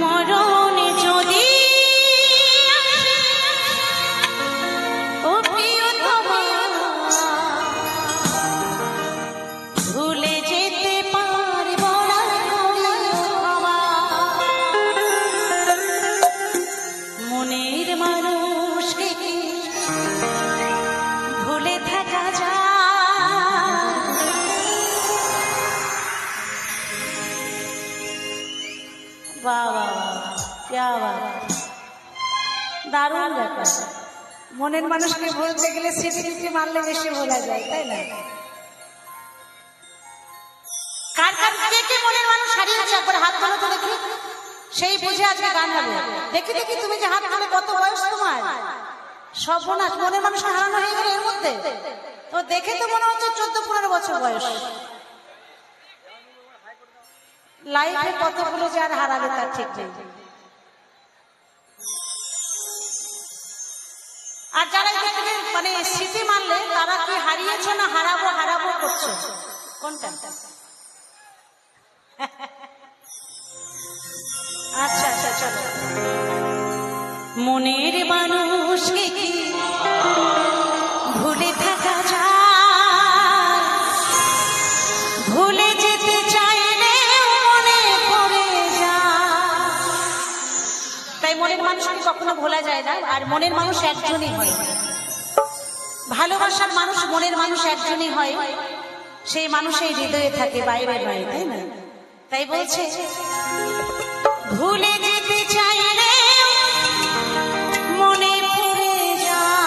মরণে যদি ও প্রিয়তমা ভুলে যেতে পারব না মনের মানুষকে ভুলে থাকা যায়। দারুণ ব্যাপার। মনের মানুষকে বলতে গেলে স্মৃতি মারলে বেশি বলা যায়, তাই না? কার কার কে মনের মানুষ হারিয়েছে একবার হাত তোলো তো দেখি, সেই বুঝে আজকে গান গাবে। দেখি দেখি তুমি যে হাত তোলে, কত বয়স তোমার? সর্বনাশ, মনের মানুষ হারানো হয়ে গেল এর মধ্যে। তো দেখে তো মনে হচ্ছে 14-15 বছর বয়স। লাইফে কতগুলো যে আর হারাবে তার ঠিক নেই। আর যারা মানে স্মৃতি মানলে তারা কি হারিয়েছো না হারাবো হারাবো করছো? কোনটা? আচ্ছা আচ্ছা চলো। মনের মানুষকে কি ভুলে থাকা যায়? ভুলে যেতে চাইলে মনে পড়ে যায়। তাই মনের মানুষকে কখনো ভোলা যায় না। আর মনের মানুষ একজনই হয়, ভালোবাসার মানুষ মনের মানুষ একজনই হয়। সেই মানুষের হৃদয়ে থাকে, বাইরে নয়, তাই না? তাই বলছে ভুলে যেতে চাইলে মনে পড়ে যায়।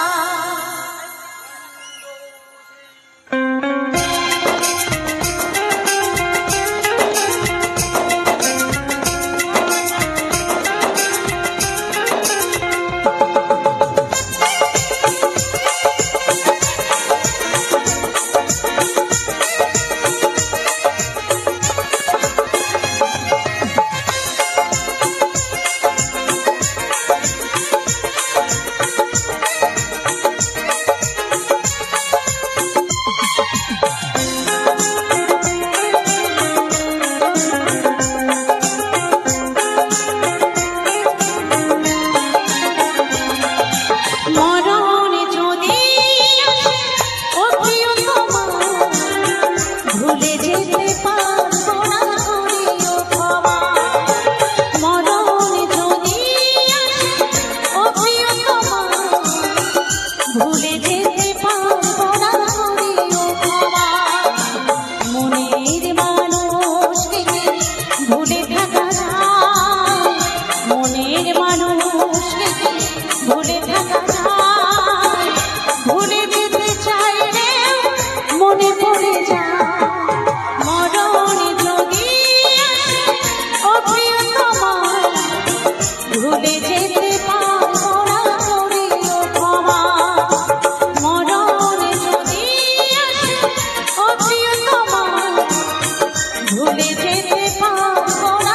ভুলে যেতে পারবো না।